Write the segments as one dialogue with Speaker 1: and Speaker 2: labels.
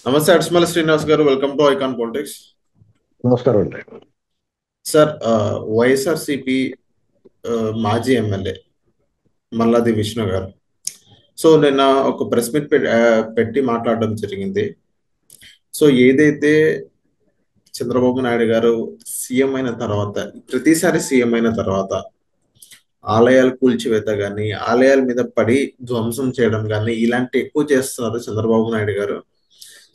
Speaker 1: నమస్తే అడ్స్మల్ శ్రీనివాస్ గారు, welcome to icon politics.
Speaker 2: నమస్కారం అండి.
Speaker 1: సార్, వైఎస్ఆర్సిపి మాజీ ఎమ్మెల్యే మల్లాది విష్ణు గారు సో నిన్న ఒక ప్రెస్ మీట్ పెట్టి మాట్లాడడం జరిగింది. సో ఏదైతే చంద్రబాబు నాయుడు గారు సీఎం అయిన తర్వాత, ప్రతిసారి సీఎం అయిన తర్వాత ఆలయాలు కూల్చివేత కానీ, ఆలయాల మీద పడి ధ్వంసం చేయడం కానీ ఇలాంటి ఎక్కువ చేస్తున్నారు చంద్రబాబు నాయుడు గారు.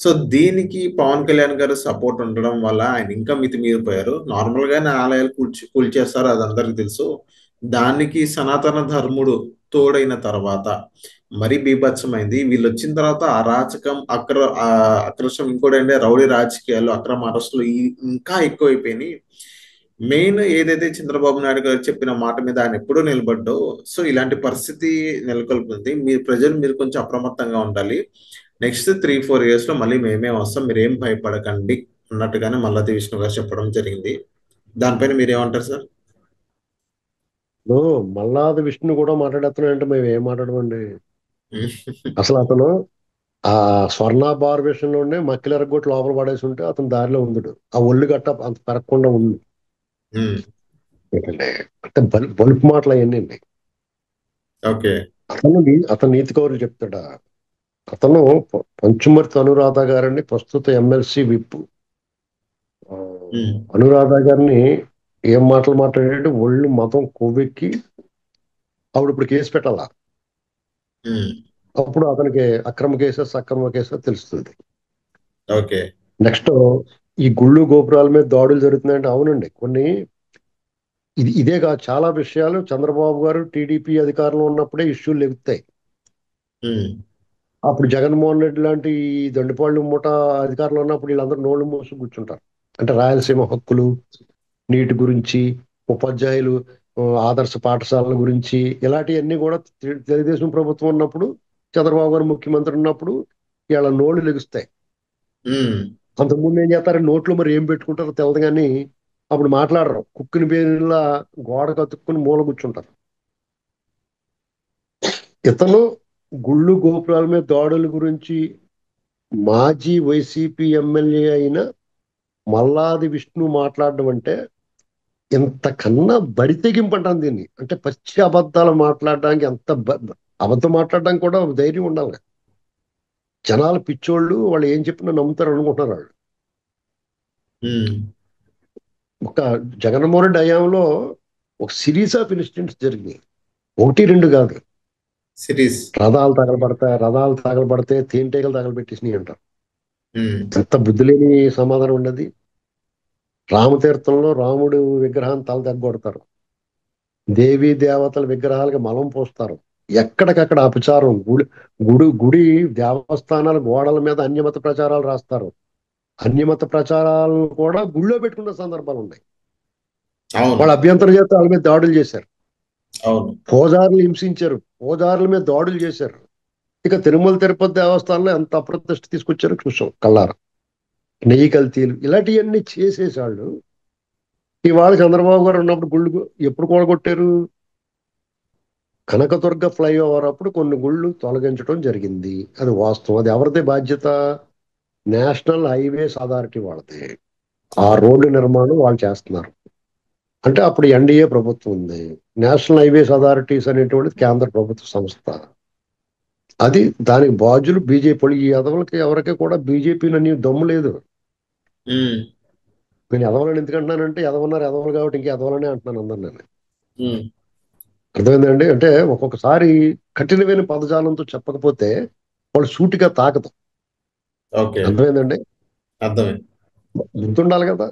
Speaker 1: సో దీనికి పవన్ కళ్యాణ్ గారు సపోర్ట్ ఉండడం వల్ల ఆయన ఇంకా మితిమీరిపోయారు. నార్మల్ గానే ఆలయాలు కూల్చేస్తారు, అది అందరికి తెలుసు. దానికి సనాతన ధర్ముడు తోడైన తర్వాత మరీ బీభత్సమైంది. వీళ్ళు వచ్చిన తర్వాత అరాచకం, అక్రషం, ఇంకోటి అంటే రౌడీ రాజకీయాలు, అక్రమ అరెస్టులు ఇంకా ఎక్కువైపోయినాయి. మెయిన్ ఏదైతే చంద్రబాబు నాయుడు గారు చెప్పిన మాట మీద ఆయన ఎప్పుడూ నిలబడ్డో, సో ఇలాంటి పరిస్థితి నెలకొల్పుతుంది. మీరు కొంచెం అప్రమత్తంగా ఉండాలి. నెక్స్ట్ 3-4 ఇయర్స్ లో మళ్ళీ మేమే వస్తాం, మీరేం భయపడకండి అన్నట్టుగానే మల్లాది విష్ణు గారు చెప్పడం జరిగింది. దానిపైన మీరేమంటారు సార్?
Speaker 2: ఇప్పుడు మల్లాది విష్ణు కూడా మాట్లాడేస్తున్నాడంటే మేము ఏం మాట్లాడమండి. అసలు అతను ఆ స్వర్ణాభార విషయంలోనే మక్కిలెరగొట్టి లోపల పడేసి ఉంటే అతను దారిలో ఉందడు. ఆ ఒళ్ళు గట్ట అంత పెరగకుండా ఉంది.
Speaker 1: ఉమ్,
Speaker 2: ఏంటంటే అంటే బలుపు మాటలు అవన్నీ అండి.
Speaker 1: ఓకే.
Speaker 2: అతను నీతి కౌరులు చెప్తాడా? అతను పంచుమర్తి అనురాధ గారిని ప్రస్తుత ఎమ్మెల్సీ విప్ ఆ,
Speaker 1: ఉమ్,
Speaker 2: అనురాధ గారిని ఏం మాటలు మాట్లాడాడు? ఒళ్ళు మతం కొవ్వెక్కి ఆవిడ ఇప్పుడు కేసు పెట్టాలా?
Speaker 1: ఉమ్,
Speaker 2: అప్పుడు అతనికి అక్రమ కేసా సక్రమ కేసా తెలుస్తుంది.
Speaker 1: ఓకే.
Speaker 2: నెక్స్ట్ ఈ గుళ్ళు గోపురాల మీద దాడులు జరుగుతున్నాయంటే అవునండి. కొన్ని ఇదే కాదు, చాలా విషయాలు చంద్రబాబు గారు టీడీపీ అధికారంలో ఉన్నప్పుడే ఇష్యూలు లెగుతాయి.
Speaker 1: ఉమ్,
Speaker 2: అప్పుడు జగన్మోహన్ రెడ్డి లాంటి ఈ దండుపాళ్ళు మూట అధికారంలో ఉన్నప్పుడు వీళ్ళందరూ నోళ్ళు మూసి కూర్చుంటారు. అంటే రాయలసీమ హక్కులు, నీటి గురించి, ఉపాధ్యాయులు ఆదర్శ పాఠశాలల గురించి ఇలాంటివన్నీ కూడా తెలుగుదేశం ప్రభుత్వం ఉన్నప్పుడు, చంద్రబాబు గారు ముఖ్యమంత్రి ఉన్నప్పుడు వీళ్ళ నోళ్ళు లెగుస్తాయి.
Speaker 1: ఉమ్,
Speaker 2: అంతకుముందు ఏం చేస్తారు? నోట్లో మరి ఏం పెట్టుకుంటారో తెలదు కానీ అప్పుడు మాట్లాడరు. కుక్కిన పేరులా గోడ కతుక్కుని మూల కూర్చుంటారు. ఇతను గుళ్ళు గోపురాల మీద దాడుల గురించి మాజీ వైసీపీ ఎమ్మెల్యే అయిన మల్లాది విష్ణు మాట్లాడడం అంటే ఇంతకన్నా బరి తెగింపంటాను దీన్ని. అంటే పచ్చి అబద్ధాలు మాట్లాడడానికి ఎంత అబద్ధం మాట్లాడడానికి కూడా ఒక ధైర్యం ఉండాలి. జనాలు పిచ్చోళ్ళు, వాళ్ళు ఏం చెప్పినా నమ్ముతారు అనుకుంటున్నారు వాళ్ళు.
Speaker 1: ఉమ్.
Speaker 2: ఒక జగన్మోహన్ రెడ్డి హయాంలో ఒక సిరీస్ ఆఫ్ ఇన్సిడెంట్స్ జరిగినాయి. ఒకటి రెండు కాదు.
Speaker 1: సిరీస్.
Speaker 2: రథాలు తగలబడితే తేనెటీగలు తగలబెట్టేసినాయి అంటారు.
Speaker 1: ఉమ్,
Speaker 2: ఎంత బుద్ధి లేని సమాధానం ఉండదు. రామతీర్థంలో రాముడు విగ్రహాన్ని తల తగ్గొడతారు. దేవీ దేవతల విగ్రహాలకి మలం పోస్తారు. ఎక్కడికక్కడ అపచారం. గుడి దేవస్థానాల గోడల మీద అన్యమత ప్రచారాలు రాస్తారు. అన్యమత ప్రచారాలను కూడా గుళ్ళో పెట్టుకున్న సందర్భాలు ఉన్నాయి.
Speaker 1: అవును.
Speaker 2: వాళ్ళ అభ్యంతరం చేస్తే వాళ్ళ మీద దాడులు చేశారు.
Speaker 1: అవును.
Speaker 2: పూజారులు హింసించారు. పూజారుల మీద దాడులు చేశారు. ఇక తిరుమల తిరుపతి దేవస్థానంలో ఎంత అప్రతిష్ట తీసుకొచ్చారో చూసాం కల్లారా. నెయ్యి కల్తీలు ఇలాంటివన్నీ చేసేసాళ్ళు. ఇవాళ చంద్రబాబు గారు ఉన్నప్పుడు గుళ్ళు ఎప్పుడు కూడగొట్టారు? కనకదుర్గ ఫ్లైఓవర్ అప్పుడు కొన్ని గుళ్ళు తొలగించడం జరిగింది. అది వాస్తవం. అది ఎవరిది బాధ్యత? నేషనల్ హైవేస్ అథారిటీ వాళ్ళది. ఆ
Speaker 1: అవును.
Speaker 2: రోడ్డు నిర్మాణం వాళ్ళు చేస్తున్నారు. అంటే అప్పుడు ఎన్డీఏ ప్రభుత్వం ఉంది. నేషనల్ హైవేస్ అథారిటీస్ అనేటువంటిది కేంద్ర ప్రభుత్వ సంస్థ. అది దానికి బాధ్యులు బీజేపీ. ఈ ఎదవలకి ఎవరికి కూడా బీజేపీని దమ్ము లేదు.
Speaker 1: ఉమ్,
Speaker 2: నేను ఎదవలని ఎందుకంటున్నానంటే ఎదవన్నారు ఎదవలు కాబట్టి ఇంక ఎదవలనే అంటున్నాను అందరు నేను.
Speaker 1: ఉమ్,
Speaker 2: అర్థమైందండి. అంటే ఒక్కొక్కసారి కఠినమైన పదజాలంతో చెప్పకపోతే వాళ్ళు సూటిగా తాకదు.
Speaker 1: ఓకే.
Speaker 2: అర్థమైందండి.
Speaker 1: అర్థమైంది.
Speaker 2: గుర్తుండాలి కదా.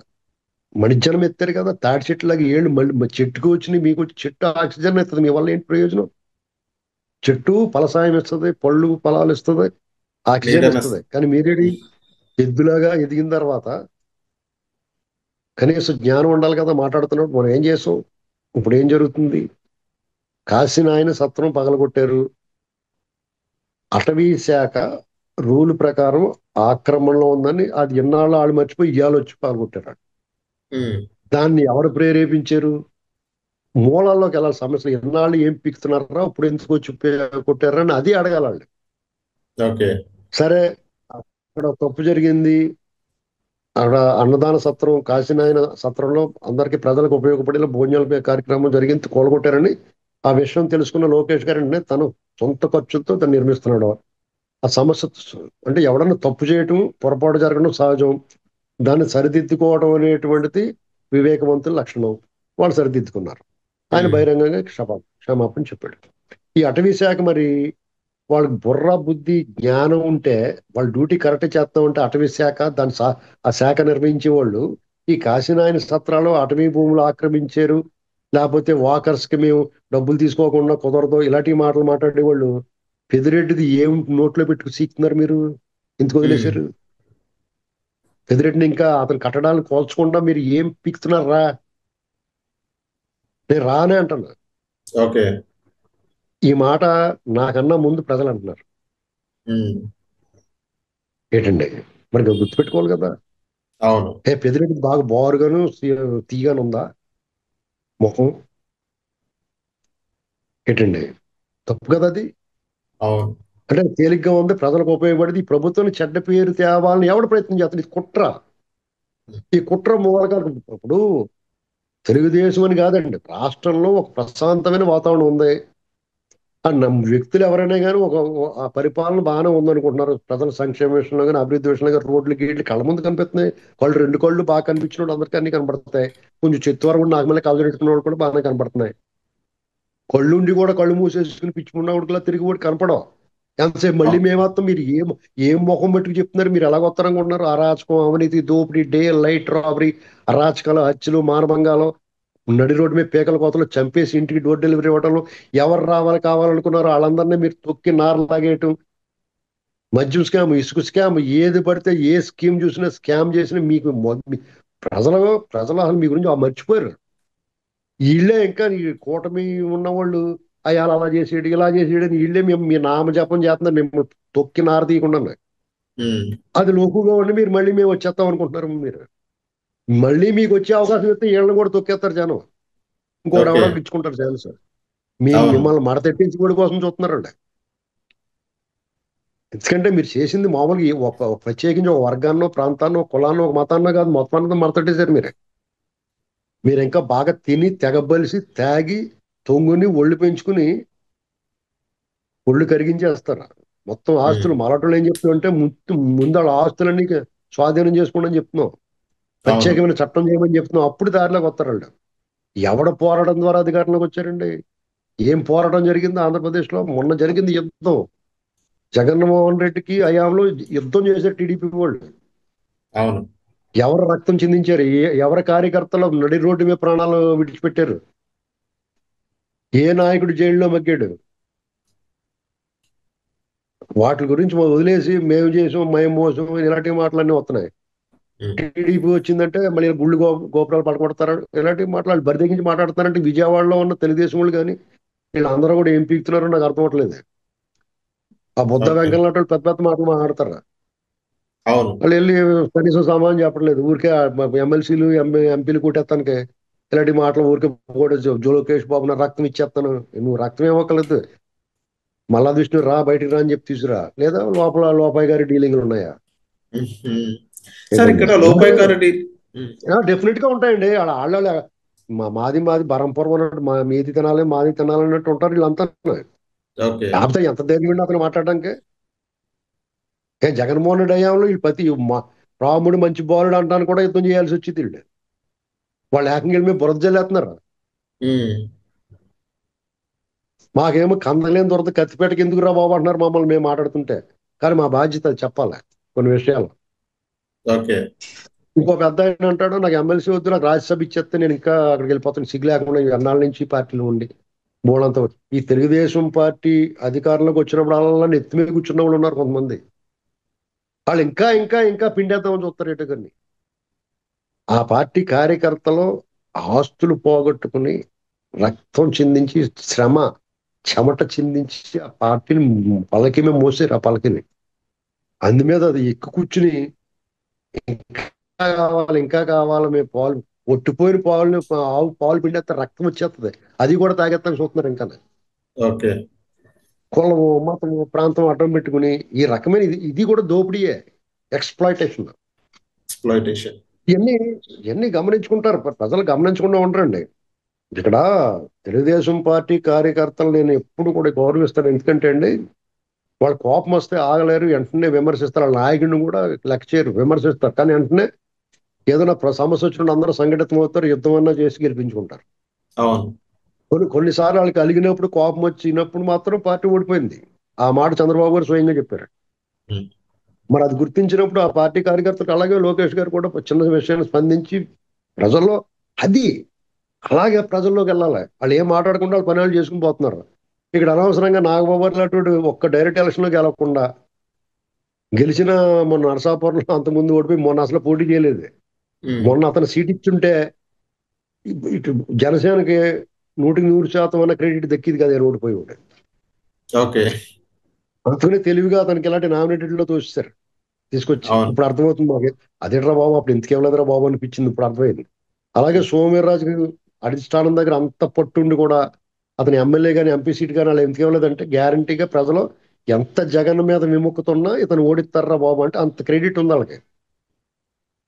Speaker 2: మణిజ్జనం ఎత్తారు కదా, తాటి చెట్టులాగా ఏళ్ళు మళ్ళీ చెట్టుకు వచ్చినాయి. మీకు వచ్చి చెట్టు ఆక్సిజన్ ఇస్తుంది, మీ వల్ల ఏంటి ప్రయోజనం? చెట్టు ఫలసాయం ఇస్తుంది, పళ్ళు ఫలాలు ఇస్తుంది, ఆక్సిజన్
Speaker 1: నీడనెస్.
Speaker 2: ఇస్తుంది. కానీ మీరేడి ఎద్దులాగా ఎదిగిన తర్వాత కనీసం జ్ఞానం ఉండాలి కదా. మాట్లాడుతున్నప్పుడు మనం ఏం చేసాం? ఇప్పుడు ఏం జరుగుతుంది? కాసిన ఆయన సత్రం పగలగొట్టారు. అటవీ శాఖ రూల్ ప్రకారం ఆక్రమణలో ఉందని అది ఎన్నాళ్ళు ఆళ్ళు మర్చిపోయి ఇవాళ వచ్చి పాల్గొట్టారు.
Speaker 1: ఉమ్,
Speaker 2: దాన్ని ఎవరు ప్రేరేపించారు? మూలాల్లోకి వెళ్ళాలి. సమస్యలు ఎన్నాళ్ళు ఏం పీకుతున్నారా, ఇప్పుడు ఎందుకు వచ్చి కొట్టారని అది అడగాలి వాళ్ళు.
Speaker 1: ఓకే.
Speaker 2: సరే, ఇక్కడ తప్పు జరిగింది, అక్కడ అన్నదాన సత్రం కాశీనాయన సత్రంలో అందరికి ప్రజలకు ఉపయోగపడేలా భోజనాల కార్యక్రమం జరిగింది, కూలగొట్టారని ఆ విషయం తెలుసుకున్న లోకేష్ గారు వెంటనే తను సొంత ఖర్చులతో దాన్ని నిర్మిస్తున్నాడు. ఆ సమస్య అంటే ఎవడన్నా తప్పు చేయటం, పొరపాటు జరగడం సహజం. దాన్ని సరిదిద్దుకోవడం అనేటువంటిది వివేకవంతుల లక్షణం. వాళ్ళు సరిదిద్దుకున్నారు. ఆయన
Speaker 1: ఉమ్,
Speaker 2: బహిరంగంగా క్షమాపణ చెప్పాడు. ఈ అటవీ శాఖ మరి వాళ్ళకి బుర్ర బుద్ధి జ్ఞానం ఉంటే వాళ్ళ డ్యూటీ కరెక్ట్ చేస్తాం ఉంటే అటవీ శాఖ ఆ శాఖ నిర్వహించే వాళ్ళు ఈ కాశీనాయన సత్రాలు అటవీ భూములు ఆక్రమించారు, లేకపోతే వాకర్స్ కి మేము డబ్బులు తీసుకోకుండా కుదరదు ఇలాంటి మాటలు మాట్లాడే వాళ్ళు పెదిరెడ్డిది ఏం నోట్లో పెట్టుకు సీకుతున్నారు మీరు? ఎందుకు
Speaker 1: ఉమ్,
Speaker 2: వదిలేశారు పెదిరెడ్డిని? ఇంకా అతని కట్టడాలను కోల్చకుండా మీరు ఏం పీకుతున్నారు రా? నేను రానే అంటున్నా.
Speaker 1: ఓకే.
Speaker 2: ఈ మాట నాకన్నా ముందు ప్రజలు అంటున్నారు.
Speaker 1: ఉమ్,
Speaker 2: ఏంటండి, మరి గుర్తుపెట్టుకోవాలి కదా.
Speaker 1: అవును.
Speaker 2: పెదిరెడ్డి బాగా బారుగాను తీయగాను ఉందా ముఖం? ఏంటండి, తప్పు కదా అది.
Speaker 1: అవును.
Speaker 2: అంటే తేలిగ్గా ఉంది, ప్రజలకు ఉపయోగపడింది, ఈ ప్రభుత్వాన్ని చెడ్డ పేరు తేవాలని ఎవడు ప్రయత్నం చేస్తాడు? ఇది కుట్ర. ఈ కుట్ర మూలకాలు ఇప్పుడు తెలుగుదేశం అని కాదండి, రాష్ట్రంలో ఒక ప్రశాంతమైన వాతావరణం ఉంది. ఆ వ్యక్తులు ఎవరైనా కానీ ఆ పరిపాలన బాగానే ఉందనుకుంటున్నారు. ప్రజల సంక్షేమ విషయంలో కానీ అభివృద్ధి విషయంలో కానీ రోడ్లు గీట్లు కళ్ళ ముందు కనిపిస్తున్నాయి. రెండు కళ్ళు బాగా కనిపించిన వాళ్ళు అందరికీ అన్ని కనబడతాయి. కొంచెం చెత్త వరకు నాకు మళ్ళీ కళ్ళు పెట్టుకున్న వాళ్ళు కూడా బాగానే కనబడుతున్నాయి. కళ్ళుండి కూడా కళ్ళు మూసేసుకుని పిచ్చుకున్న ఉడికలా తిరిగి కూడా కనపడవు. ఎంతసేపు మళ్ళీ
Speaker 1: అవును.
Speaker 2: మేమత్తం మీరు ఏం ఏం ముఖం పెట్టుకు చెప్తున్నారు? మీరు ఎలా ఉన్నారు? అరాచకం, అవినీతి, దోపిడీ, డే లైట్ రాబరీ, అరాచకాలు, హత్యలు, మానభంగాలు, నడి రోడ్డు మీద పీకల కోతలు, చంపేసి ఇంటికి డోర్ డెలివరీ ఇవ్వటం, ఎవరు కావాలనుకున్నారో వాళ్ళందరినీ మీరు తొక్కి నార లాగేయటం, మద్యం స్కామ్, ఇసుక స్కామ్, ఏది పడితే ఏ స్కీమ్ చూసినా స్కామ్ చేసినా మీకు ప్రజలు ప్రజలు అసలు మీ గురించి మర్చిపోయారు. వీళ్ళే ఇంకా ఈ కూటమి ఉన్నవాళ్ళు అయ్యాల అలా చేసేడు ఇలా చేసేడు అని వీళ్ళే మేము మీ నామజపం చేస్తున్నారు మిమ్మల్ని తొక్కి నార తీయకుండా.
Speaker 1: ఉమ్,
Speaker 2: అది లోకుగా ఉండి మీరు మళ్ళీ మేము వచ్చేస్తాం అనుకుంటున్నారు. మీరు మళ్ళీ మీకు వచ్చే అవకాశం ఇస్తే వీళ్ళని కూడా తొక్కేస్తారు జనం. ఇంకోటి
Speaker 1: ఓకే.
Speaker 2: ఎవడో ఇచ్చుకుంటారు ఛాన్స్.
Speaker 1: అవును.
Speaker 2: మిమ్మల్ని మడతెట్టించుకోవడం కోసం చూస్తున్నారండి. ఎందుకంటే మీరు చేసింది మామూలుగా ఒక ప్రత్యేకించి ఒక వర్గాన్నో ప్రాంతాన్నో కులాన్నో ఒక మతాన్నో కాదు, మొత్తం అంతా మడతెట్టేశారు మీరు. మీరు ఇంకా బాగా తిని తెగబలిసి తాగి తొంగుని ఒళ్ళు పెంచుకుని ఒళ్ళు కరిగించేస్తారు. మొత్తం
Speaker 1: ఉమ్,
Speaker 2: ఆస్తులు మరాఠోళ్ళు ఏం చెప్తున్నాం అంటే ముందు వాళ్ళ ఆస్తులన్నీ స్వాధీనం చేసుకోండి అని చెప్తున్నాం.
Speaker 1: అవును.
Speaker 2: ప్రత్యేకమైన చట్టం చేయమని చెప్తున్నాం. అప్పుడు దారిలోకి వస్తారు వాళ్ళు. ఎవడ పోరాటం ద్వారా అధికారంలోకి వచ్చారండి? ఏం పోరాటం జరిగింది ఆంధ్రప్రదేశ్ లో? మొన్న జరిగింది యుద్ధం. జగన్మోహన్ రెడ్డికి హయాంలో యుద్ధం చేశారు టీడీపీ వాళ్ళు.
Speaker 1: అవును.
Speaker 2: ఎవరు రక్తం చిందించారు? ఎవరి కార్యకర్తలు నడి రోడ్డు మీద ప్రాణాలు విడిచిపెట్టారు? ఏ నాయకుడు జైల్లో మగ్గాడు? వాటి గురించి వదిలేసి మేము చేసాం, మేము మోసం, ఇలాంటి మాటలన్నీ వస్తున్నాయి.
Speaker 1: ఉమ్,
Speaker 2: టీడీపీ వచ్చిందంటే మళ్ళీ గుళ్ళు గోపురాలు పడగొడతారు, ఇలాంటి మాటలు బరిదెగించి మాట్లాడతారంటే విజయవాడలో ఉన్న తెలుగుదేశం వాళ్ళు కానీ వీళ్ళందరూ కూడా ఏం పీకుతున్నారో నాకు అర్థం అవట్లేదు. ఆ బుద్ధ
Speaker 1: ఓకే.
Speaker 2: వెంకన్న పెద్ద పెద్ద మాటలు మాట్లాడతారు.
Speaker 1: అవును.
Speaker 2: వాళ్ళు వెళ్ళి కనీసం సమాధానం చెప్పట్లేదు. ఊరికే ఎమ్మెల్సీలు ఎంపీలు కొట్టేస్తానికి ఇలాంటి మాటలు ఊరికే కూడా జోలోకేష్ బాబు నా రక్తం ఇచ్చేస్తాను. నువ్వు రక్తం ఇవ్వకలేదు, మల్లా విష్ణు రా బయటికి రా అని చెప్పి తీసుకురా, లేదా లోపల లోపాయి గారి డీలింగ్లు ఉన్నాయా?
Speaker 1: ఉమ్. సార్
Speaker 2: ఏంటండి
Speaker 1: ఇక్కడ
Speaker 2: ఉంటే
Speaker 1: లోపాయకారెడ్డి. ఉమ్,
Speaker 2: డెఫినెట్ గా ఉంటాయండి. వాళ్ళ మాది బరంపురం అన్నట్టు మాది తినాలి అన్నట్టు ఉంటారు వీళ్ళంతా.
Speaker 1: ఓకే.
Speaker 2: లేకపోతే ఎంత ధైర్యం ఉండి అతను మాట్లాడడానికి? జగన్మోహన్ రెడ్డి హయాంలో ఈ రాముడు మంచి బాలుడు అంటాను కూడా యుద్ధం చేయాల్సి వచ్చింది వీళ్ళు. వాళ్ళు ఏకంగా వెళ్ళి బురద జల్లేస్తున్నారు.
Speaker 1: ఉమ్,
Speaker 2: మాకేమో కందలేని దొరద కత్తిపేటకి ఎందుకు రా బాబు అంటున్నారు మమ్మల్ని మేము మాట్లాడుతుంటే. కానీ మా బాధ్యత అది చెప్పాలి కొన్ని విషయాలు.
Speaker 1: ఓకే.
Speaker 2: ఇంకో పెద్ద ఆయన అంటాడు నాకు ఎమ్మెల్సీ వద్దు, నాకు రాజ్యసభ ఇచ్చేస్తే నేను ఇంకా అక్కడికి వెళ్ళిపోతాను, సిగ్గు లేకుండా ఎన్నాళ్ళ నుంచి పార్టీలో ఉండి మూడంతా. ఈ తెలుగుదేశం పార్టీ అధికారంలోకి వచ్చినప్పుడల్లా నెత్తి మీద కూర్చున్న వాళ్ళు ఉన్నారు కొంతమంది. వాళ్ళు ఇంకా ఇంకా ఇంకా పిండేద్దామని చూస్తారు ఎటుకని. ఆ పార్టీ కార్యకర్తలు ఆస్తులు పోగొట్టుకుని రక్తం చిందించి శ్రమ చెమట చిందించి ఆ పార్టీని పలకి మీద మోసారు. ఆ పలకిని అందు మీద అది ఎక్కు కూర్చుని ఇంకా కావాలి ఇంకా కావాలి మేము పాలు, ఒట్టిపోయిన పాలు, ఆవు పాలు పిండేస్తే రక్తం వచ్చేస్తుంది, అది కూడా తాగేస్తాను చూస్తున్నారు ఇంకా.
Speaker 1: ఓకే.
Speaker 2: కులము మతము ప్రాంతం అడ్డం పెట్టుకుని ఈ రకమైన ఇది ఇది కూడా దోపిడీయే. ఎక్స్‌ప్లాయిటేషన్.
Speaker 1: ఎక్స్‌ప్లాయిటేషన్.
Speaker 2: ఇయన్నీ ఇయన్నీ గమనించుకుంటారు. ప్రజలు గమనించకుండా ఉండరండి. ఇక్కడ తెలుగుదేశం పార్టీ కార్యకర్తలు నేను ఎప్పుడు కూడా గౌరవిస్తాను. ఎందుకంటే అండి, వాళ్ళు కోపం వస్తే ఆగలేరు. వెంటనే విమర్శిస్తారు. ఆళ్ళ నాయకుడిని కూడా లెక్క చేయరు. విమర్శిస్తారు. కానీ వెంటనే ఏదైనా సమస్య వచ్చినప్పుడు అందరూ సంఘటితమవుతారు. యుద్ధమన్నా చేసి గెలిపించుకుంటారు.
Speaker 1: అవును.
Speaker 2: కొన్ని సార్లు వాళ్ళకి అలిగినప్పుడు, కోపం వచ్చినప్పుడు మాత్రం పార్టీ ఓడిపోయింది. ఆ మాట చంద్రబాబు గారు స్వయంగా చెప్పారు.
Speaker 1: హ్మ్.
Speaker 2: మరి అది గుర్తించినప్పుడు ఆ పార్టీ కార్యకర్తలకు అలాగే లోకేష్ గారు కూడా చిన్న విషయాన్ని స్పందించి ప్రజల్లో అది అలాగే ప్రజల్లోకి వెళ్ళాలి. వాళ్ళు ఏం మాట్లాడకుండా వాళ్ళ పని వాళ్ళు చేసుకుని పోతున్నారు. ఇక్కడ అనవసరంగా నాగబాబు గారు లాంటి ఒక్క డైరెక్ట్ ఎలక్షన్ లో గెలవకుండా గెలిచిన మొన్న నరసాపురంలో అంతకుముందు ఓడిపోయి మొన్న అసలు పోటీ చేయలేదు.
Speaker 1: హ్మ్.
Speaker 2: మొన్న అతను సీట్ ఇచ్చుంటే ఇటు జనసేనకి 100% అన్న క్రెడిట్ దక్కింది కదా ఆయన ఓడిపోయి ఉంటే.
Speaker 1: ఓకే.
Speaker 2: అందుకనే తెలివిగా అతనికి ఇలాంటి నామినేటెడ్ లో తోస్తారు తీసుకొచ్చి.
Speaker 1: అవును.
Speaker 2: ఇప్పుడు అర్థమవుతుంది మాకు. అదేట్రా బాబు అప్పుడు ఎందుకు ఇవ్వలేదురా బాబు అనిపించింది. ఇప్పుడు అర్థమైంది. అలాగే
Speaker 1: హ్మ్.
Speaker 2: సోమవీర్రాజుకి అధిష్టానం దగ్గర అంత పట్టుండి కూడా అతని ఎమ్మెల్యే గాని ఎంపీ సీట్ కానీ వాళ్ళు ఎందుకు ఇవ్వలేదంటే గ్యారంటీగా ప్రజలు ఎంత జగన్ మీద విముఖతున్నా ఇతను ఓడిస్తారా బాబు అంటే అంత క్రెడిట్ ఉంది వాళ్ళకి.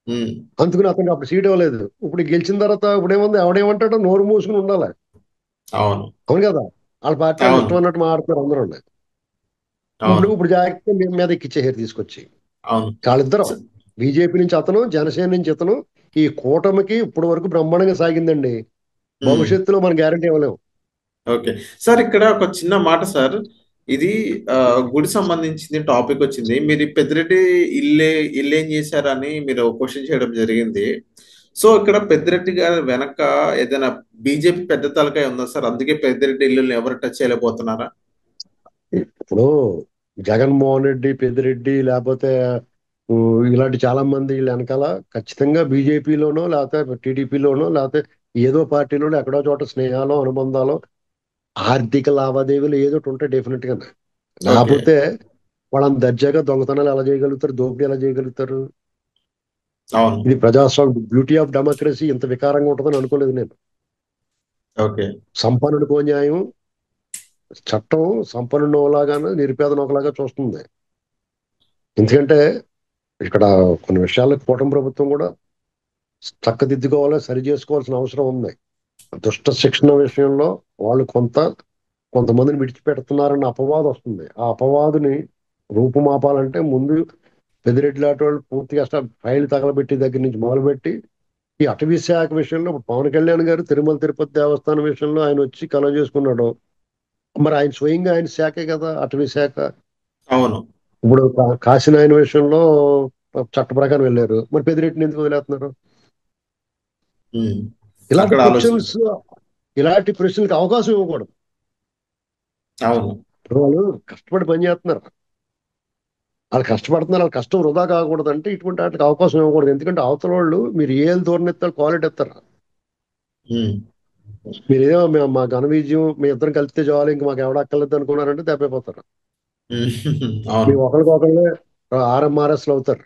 Speaker 1: హ్మ్.
Speaker 2: అందుకని అతనికి అప్పుడు సీట్ ఇవ్వలేదు. ఇప్పుడు గెలిచిన తర్వాత ఇప్పుడు ఏముంది ఎవడేమంటాడో నోరు మూసుకుని ఉండాలి.
Speaker 1: అవును.
Speaker 2: అవును కదా. వాళ్ళ పార్టీ వాళ్ళు
Speaker 1: అవును.
Speaker 2: ఇష్టం అన్నట్టు మాట్లాడుతున్నారు అందరూ. ఇప్పుడు
Speaker 1: అవును.
Speaker 2: ఇప్పుడు జాగ్రత్తగా మీ మీద ఎక్కిచ్చేసారు తీసుకొచ్చి.
Speaker 1: అవును.
Speaker 2: వాళ్ళిద్దరం
Speaker 1: స
Speaker 2: బీజేపీ నుంచి అతను, జనసేన నుంచి ఇతను, ఈ కూటమికి ఇప్పటి వరకు బ్రహ్మాండంగా సాగిందండి.
Speaker 1: హ్మ్.
Speaker 2: భవిష్యత్తులో మనం గ్యారంటీ ఇవ్వలేము.
Speaker 1: ఓకే. సార్ ఇక్కడ ఒక చిన్న మాట సార్. ఇది గుడి సంబంధించింది టాపిక్ వచ్చింది. మీరు ఈ పెద్దిరెడ్డి ఇల్లేం చేశారని మీరు క్వెషన్ చేయడం జరిగింది. సో, ఇక్కడ పెద్దిరెడ్డి గారి వెనక ఏదైనా బీజేపీ పెద్ద తలకాయ ఉందా సార్? అందుకే పెద్దిరెడ్డి ఇల్లుని ఎవరు టచ్ చేయలేకపోతున్నారా?
Speaker 2: ఇప్పుడు జగన్మోహన్ రెడ్డి, పెద్దిరెడ్డి లేకపోతే ఇలాంటి చాలా మంది వీళ్ళ వెనకాల ఖచ్చితంగా బీజేపీలోనో లేకపోతే టీడీపీలోనో లేకపోతే ఏదో పార్టీలోనో ఎక్కడో చోట స్నేహాలు, అనుబంధాలు, ఆర్థిక లావాదేవీలు ఏదో ఒకటి ఉంటాయి డెఫినెట్ గా.
Speaker 1: ఓకే.
Speaker 2: లేకపోతే వాళ్ళని దర్జాగా దొంగతనాలు ఎలా చేయగలుగుతారు, దోపిడీ ఎలా చేయగలుగుతారు?
Speaker 1: అవును.
Speaker 2: ఇది ప్రజాస్వామ్యం, బ్యూటీ ఆఫ్ డెమోక్రసీ ఇంత వికారంగా ఉంటుందని అనుకోలేదు నేను.
Speaker 1: ఓకే.
Speaker 2: సంపన్నుడికో న్యాయం, చట్టం సంపన్నుడిని ఒకలాగాను నిరుపేదను ఒకలాగా చూస్తుంది. ఎందుకంటే ఇక్కడ కొన్ని విషయాలకు కూటమి ప్రభుత్వం కూడా చక్కదిద్దుకోవాలి, సరి చేసుకోవాల్సిన అవసరం ఉంది. దుష్ట శిక్షణ విషయంలో వాళ్ళు కొంతమందిని విడిచిపెడుతున్నారన్న అపవాదు వస్తుంది. ఆ అపవాదుని రూపుమాపాలంటే ముందు పెద్దిరెడ్డి లాంటి వాళ్ళు పూర్తిగా అసలు ఫైల్ తగలబెట్టి దగ్గర నుంచి మొదలుపెట్టి ఈ అటవీ శాఖ విషయంలో ఇప్పుడు పవన్ కళ్యాణ్ గారు తిరుమల తిరుపతి దేవస్థానం విషయంలో ఆయన వచ్చి కలవ చేసుకున్నాడు. మరి ఆయన స్వయంగా ఆయన శాఖే కదా అటవీ శాఖ.
Speaker 1: అవును.
Speaker 2: ఇప్పుడు కాశీనాయన విషయంలో చట్ట ప్రకారం వెళ్ళారు. మరి పెద్దిరెడ్డిని ఎందుకు వదిలేస్తున్నారు?
Speaker 1: హ్మ్.
Speaker 2: ఇలాంటి
Speaker 1: అక్కడ ఆలోచన.
Speaker 2: క్వశ్చన్స్, ఇలాంటి ప్రశ్నలకు అవకాశం ఇవ్వకూడదు.
Speaker 1: అవును.
Speaker 2: ఇప్పుడు వాళ్ళు కష్టపడి పని చేస్తున్నారు. వాళ్ళు కష్టపడుతున్నారు. వాళ్ళ కష్టం వృధా కాకూడదు అంటే ఇటువంటి వాటికి అవకాశం ఇవ్వకూడదు. ఎందుకంటే అవతల వాళ్ళు మీరు ఏ దూరం ఎత్తారు క్వాలిటీ ఎత్తారు.
Speaker 1: హ్మ్.
Speaker 2: మీరేమో మా ఘన విజయం మీ ఇద్దరం కలిపితే చాలు ఇంక మాకు ఎవడ అక్కర్లేదు అనుకున్నారంటే దెబ్బైపోతారు.
Speaker 1: హ్మ్.
Speaker 2: మీ
Speaker 1: అవును.
Speaker 2: ఒకరికొకళ్ళే ఆర్ఎంఆర్ఎస్లు అవుతారు.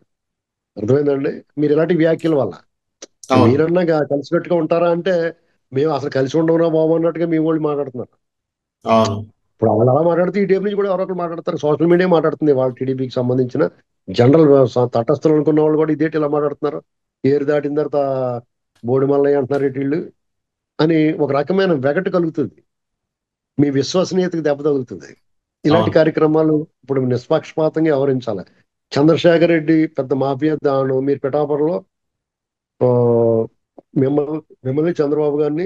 Speaker 2: అర్థమైందండి. మీరు ఇలాంటి వ్యాఖ్యల వల్ల
Speaker 1: అవును.
Speaker 2: మీరన్నా కలిసికట్టుగా ఉంటారా అంటే మేము అసలు కలిసి ఉండవురా బాబు అన్నట్టుగా మీ వాళ్ళు మాట్లాడుతున్నారు.
Speaker 1: అవును.
Speaker 2: ఇప్పుడు వాళ్ళు అలా మాట్లాడితే ఈ టైపు నుంచి కూడా ఎవరో ఒకరు మాట్లాడతారు. సోషల్ మీడియా మాట్లాడుతుంది వాళ్ళ టీడీపీకి సంబంధించిన జనరల్ తటస్థులు అనుకున్న వాళ్ళు కూడా ఇదేంటి ఇలా మాట్లాడుతున్నారు, ఏరు దాటిన తర్వాత బోడి మల్లయ్య అంటున్నారు ఏంటి వీళ్ళు అని ఒక రకమైన వెగటు కలుగుతుంది. మీ విశ్వసనీయతకు దెబ్బ తగులుతుంది. ఇలాంటి
Speaker 1: అవును.
Speaker 2: కార్యక్రమాలు ఇప్పుడు నిష్పక్షపాతంగా వ్యవహరించాలి. చంద్రశేఖర్ రెడ్డి పెద్ద మాఫియా దాను మీరు పిఠాపురంలో ఆ, మిమ్మల్ని చంద్రబాబు గారిని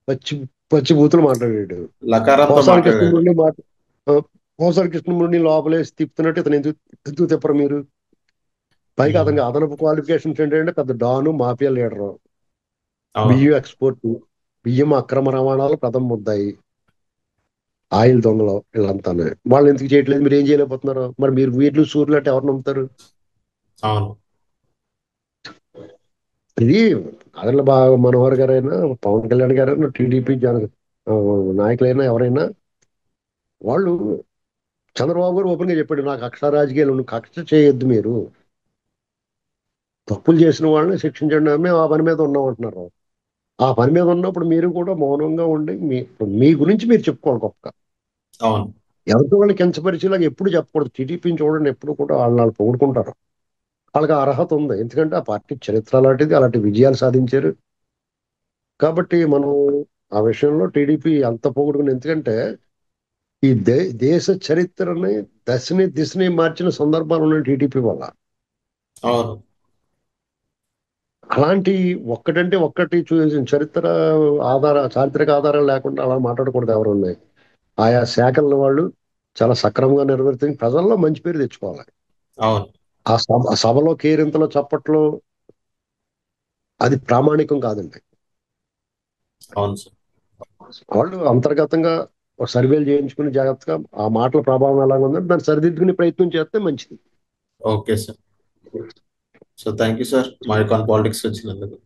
Speaker 2: పచ్చి పచ్చి బూతులు మాట్లాడాడు.
Speaker 1: లకారంతో
Speaker 2: పోసాని
Speaker 1: మాట్లాడాడు.
Speaker 2: కృష్ణమురళి మాట ఆ, పోసాని కృష్ణమురళిని లోపలేసి తిప్పుతున్నట్టు ఇతను ఎందుకు తిప్పరు మీరు? పైగా
Speaker 1: హ్మ్.
Speaker 2: అతనికి అదనపు క్వాలిఫికేషన్స్ ఏంటంటే పెద్ద డాను మాఫియా లీడరు,
Speaker 1: అవును.
Speaker 2: బియ్యం ఎక్స్పోర్ట్, బియ్యం అక్రమ రవాణాలు ప్రథమ ముద్దాయి, ఆయిల్ దొంగలు వీళ్ళంతానే. వాళ్ళు ఎందుకు చేయట్లేదు? మీరు ఏం చేయలేకపోతున్నారు? మరి మీరు వీళ్ళు సూర్యులు అంటే ఎవరు నమ్ముతారు?
Speaker 1: అవును.
Speaker 2: ఇది అదర్ల బాగా మనోహర్ గారైనా, పవన్ కళ్యాణ్ గారైనా, టీడీపీ ఆ, నాయకులైనా ఎవరైనా వాళ్ళు చంద్రబాబు గారు ఓపెన్ గా చెప్పాడు నాకు కక్ష రాజకీయాలు కక్ష చేయొద్దు మీరు, తప్పులు చేసిన వాళ్ళని శిక్షించండి. మేము ఆ పని మీద ఉన్నాం అంటున్నారు. ఆ పని మీద ఉన్నప్పుడు మీరు కూడా మౌనంగా ఉండి మీ గురించి మీరు చెప్పుకోవాలి గొప్పగా.
Speaker 1: అవును.
Speaker 2: ఎవరి వాళ్ళు కించపరిచేలాగా ఎప్పుడు చెప్పకూడదు. టీడీపీని చూడండి ఎప్పుడు కూడా వాళ్ళు పొగుడుకుంటారు. వాళ్ళకి ఆ అర్హత ఉంది. ఎందుకంటే ఆ పార్టీ చరిత్ర అలాంటిది, అలాంటి విజయాలు సాధించారు. కాబట్టి మనం ఆ విషయంలో టీడీపీ అంత పొగుడుకుని, ఎందుకంటే ఈ దేశ చరిత్రని దశని దిశని మార్చిన సందర్భాలు ఉన్నాయి టీడీపీ వల్ల.
Speaker 1: అవును.
Speaker 2: అలాంటి ఒక్కటంటే ఒక్కటి చరిత్ర చారిత్రక ఆధారాలు లేకుండా అలా మాట్లాడకూడదు ఎవరు ఉన్నాయి. ఆయా శాఖల వాళ్ళు చాలా సక్రమంగా నిర్వర్తించి ప్రజల్లో మంచి పేరు తెచ్చుకోవాలి.
Speaker 1: అవును.
Speaker 2: ఆ సభలో కేరింతలు చప్పట్లు అది ప్రామాణికం కాదండి.
Speaker 1: అవును సార్.
Speaker 2: వాళ్ళు అంతర్గతంగా ఒక సర్వేలు చేయించుకుని జాగ్రత్తగా ఆ మాటల ప్రభావం ఎలా ఉందంటే దాన్ని సరిదిద్దుకునే ప్రయత్నం చేస్తే మంచిది.
Speaker 1: Okay sir. So thank you sir మా కాన్ పాలిటిక్స్ వచ్చినందుకు.